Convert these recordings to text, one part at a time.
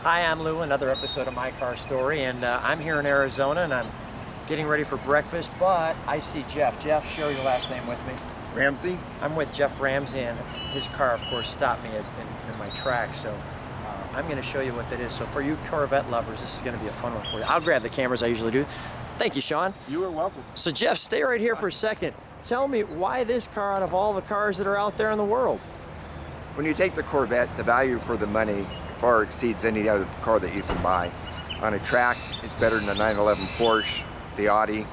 Hi, I'm Lou, another episode of My Car Story, and I'm here in Arizona, and I'm getting ready for breakfast, but I see Jeff. Jeff, share your last name with me. Ramsey? I'm with Jeff Ramsey, and his car, of course, stopped me in my track, so I'm going to show you what that is. So for you Corvette lovers, this is going to be a fun one for you. I'll grab the cameras, I usually do. Thank you, Sean. You are welcome. So Jeff, stay right here for a second. Tell me why this car out of all the cars that are out there in the world? When you take the Corvette, the value for the money far exceeds any other car that you can buy. On a track, it's better than the 911 Porsche, the Audi,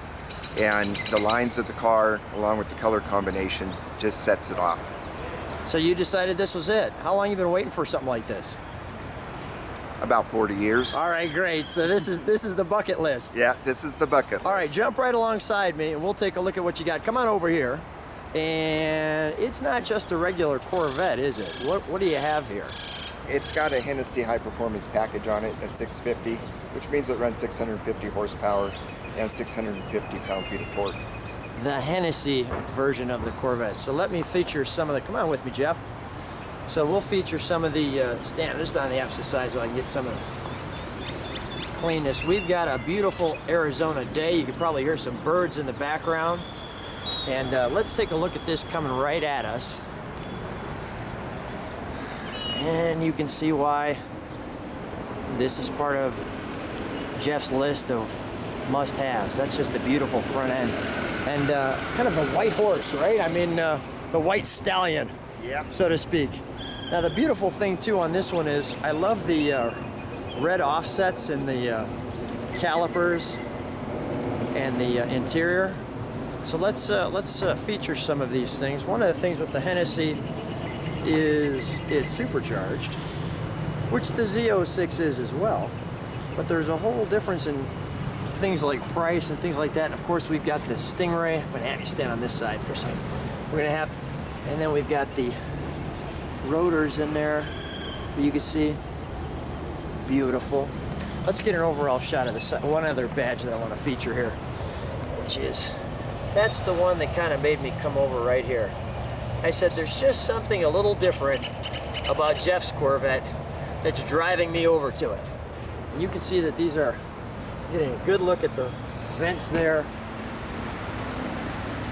and the lines of the car, along with the color combination, just sets it off. So you decided this was it. How long have you been waiting for something like this? About 40 years. All right, great. So this is the bucket list. Yeah, this is the bucket list. All right, jump right alongside me, and we'll take a look at what you got. Come on over here. And it's not just a regular Corvette, is it? What do you have here? It's got a Hennessey high-performance package on it, a 650, which means it runs 650 horsepower and 650 pound-feet of torque. The Hennessey version of the Corvette. So let me feature some of the, come on with me, Jeff. So we'll feature some of the standards on the opposite side so I can get some of the cleanness. We've got a beautiful Arizona day. You can probably hear some birds in the background. And let's take a look at this coming right at us. And you can see why this is part of Jeff's list of must-haves. That's just a beautiful front end. And kind of a white horse, right? I mean, the white stallion, yeah, so to speak. Now, the beautiful thing, too, on this one is I love the red offsets in the calipers and the interior. So let's feature some of these things. One of the things with the Hennessey is it's supercharged, which the Z06 is as well. But there's a whole difference in things like price and things like that. And of course, we've got the Stingray. I'm gonna have you stand on this side for a second. We're gonna have, and then we've got the rotors in there that you can see. Beautiful. Let's get an overall shot of the side. One other badge that I want to feature here, which is, that's the one that kind of made me come over right here. I said, there's just something a little different about Jeff's Corvette that's driving me over to it. And you can see that these are getting a good look at the vents there.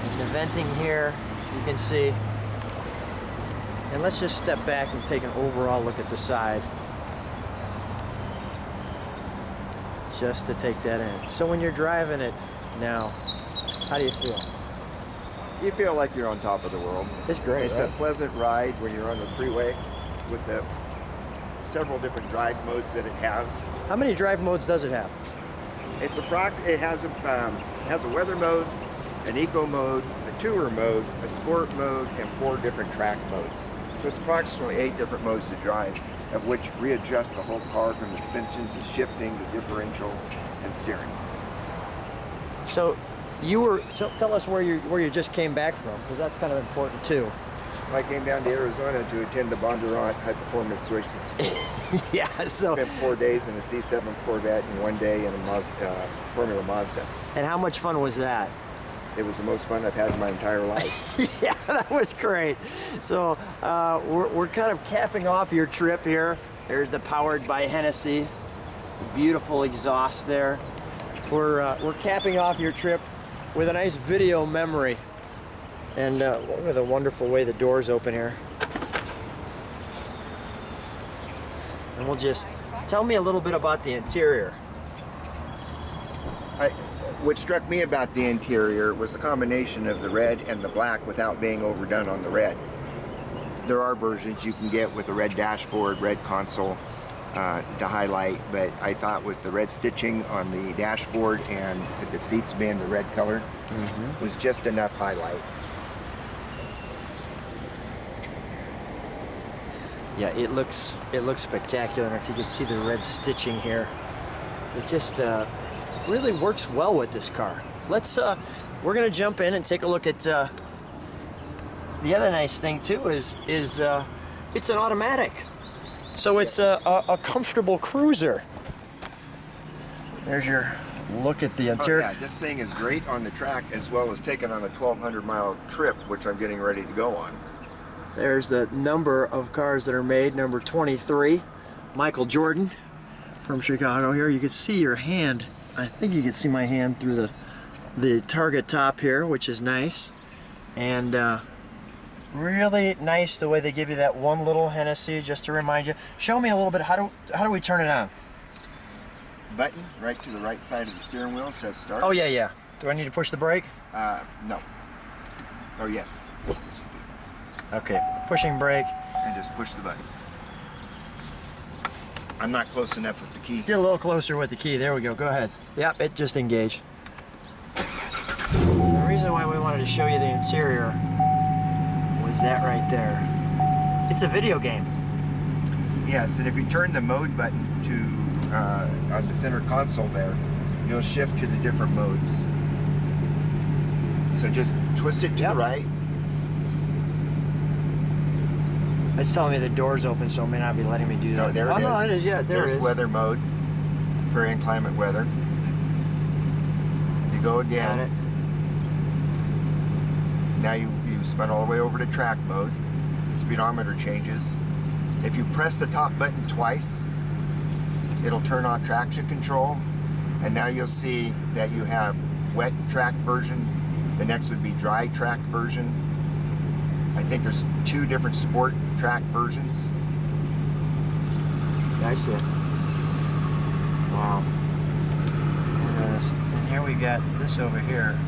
And the venting here, you can see. And let's just step back and take an overall look at the side. Just to take that in. So when you're driving it now, how do you feel? You feel like you're on top of the world. It's great. It's right? a pleasant ride when you're on the freeway with the several different drive modes that it has. How many drive modes does it have? It has a weather mode, an eco mode, a tourer mode, a sport mode, and 4 different track modes. So it's approximately 8 different modes to drive, of which readjust the whole car from the suspension to shifting, the differential, and steering. So you were, tell us where you just came back from, because that's kind of important too. I came down to Arizona to attend the Bondurant High Performance Racing School. Yeah, so. Spent 4 days in a C7 Corvette and 1 day in a Formula Mazda. And how much fun was that? It was the most fun I've had in my entire life. Yeah, that was great. So we're kind of capping off your trip here. There's the powered by Hennessey, beautiful exhaust there. We're capping off your trip with a nice video memory. And look at the wonderful way the doors open here. And we'll just, tell me a little bit about the interior. What struck me about the interior was the combination of the red and the black without being overdone on the red. There are versions you can get with a red dashboard, red console to highlight, but I thought with the red stitching on the dashboard and the seats being the red color was just enough highlight. Yeah, it looks spectacular. And if you can see the red stitching here, it just really works well with this car. We're gonna jump in and take a look at the other nice thing too is it's an automatic. So it's a comfortable cruiser. There's your look at the interior. Oh, yeah, this thing is great on the track as well as taking on a 1,200-mile trip, which I'm getting ready to go on. There's the number of cars that are made, number 23, Michael Jordan. from Chicago here. You can see your hand. I think you can see my hand through the target top here, which is nice. And really nice the way they give you that one little Hennessey, just to remind you. Show me a little bit, how do we turn it on? Button right to the right side of the steering wheel says start. Oh yeah. Do I need to push the brake? No. Oh yes. Okay, pushing brake. And just push the button. I'm not close enough with the key. Get a little closer with the key. There we go. Go ahead. Yep, it just engaged. The reason why we wanted to show you the interior was that right there. It's a video game. Yes, and if you turn the mode button to on the center console there, you'll shift to the different modes. So just twist it to the right. It's telling me the door's open, so it may not be letting me do that. Oh, there it is. No, it is. Yeah, There's weather mode for inclement weather. You go again. Got it. Now you spun all the way over to track mode. The speedometer changes. If you press the top button twice, it'll turn off traction control. And now you'll see that you have wet track version. The next would be dry track version. I think there's 2 different sport track versions. Yeah, I see it. Wow. Look at this. And here we got this over here.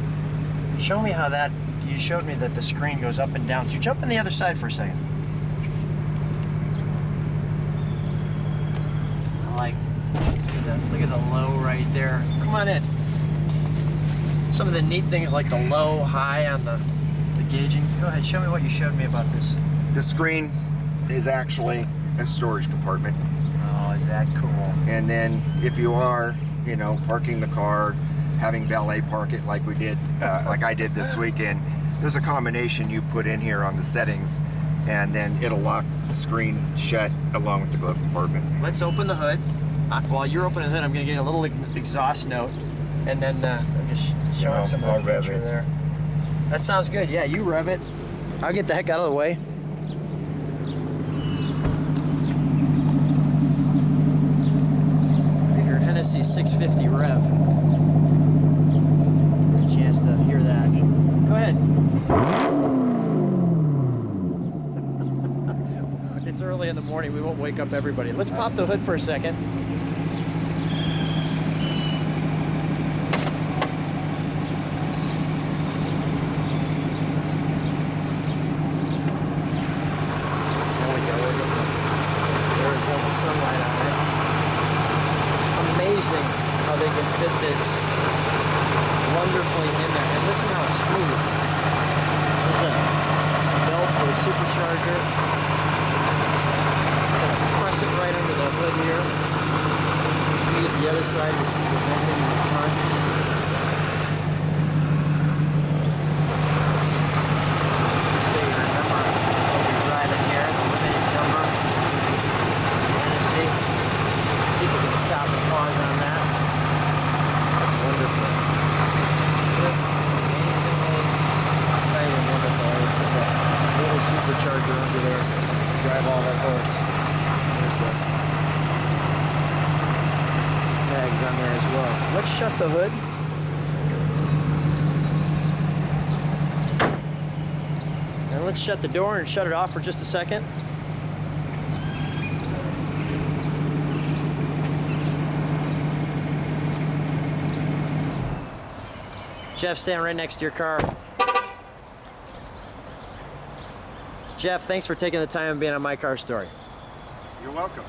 Show me how that, you showed me that the screen goes up and down. So jump on the other side for a second. I like, look at the low right there. Come on in. Some of the neat things like the low, high on the gauging. Go ahead, show me what you showed me about this. The screen is actually a storage compartment. Oh, is that cool? And then if you are, parking the car, having valet park it like we did, like I did this weekend, there's a combination you put in here on the settings, and then it'll lock the screen shut along with the glove compartment. Let's open the hood. While you're opening the hood, I'm going to get a little exhaust note, and then I'm just showing some of the feature there. That sounds good. Yeah, you rev it. I'll get the heck out of the way. Your Hennessey 650 rev. Get a chance to hear that. Go ahead. It's early in the morning. We won't wake up everybody. Let's pop the hood for a second. Amazing how they can fit this wonderfully in there. And listen how smooth. There's a belt for a supercharger. I'm going to press it right under the hood here. Let me get the other side. You can see the venting in the front. Just so you remember what you're driving here. The limited number. Hennessey. People can stop and pause on that. That's wonderful. Just amazingly tight and wonderful. Put that little supercharger under there. Drive all that horse. There's the tags on there as well. Let's shut the hood. And let's shut the door and shut it off for just a second. Jeff, stand right next to your car. Jeff, thanks for taking the time and being on My Car Story. You're welcome.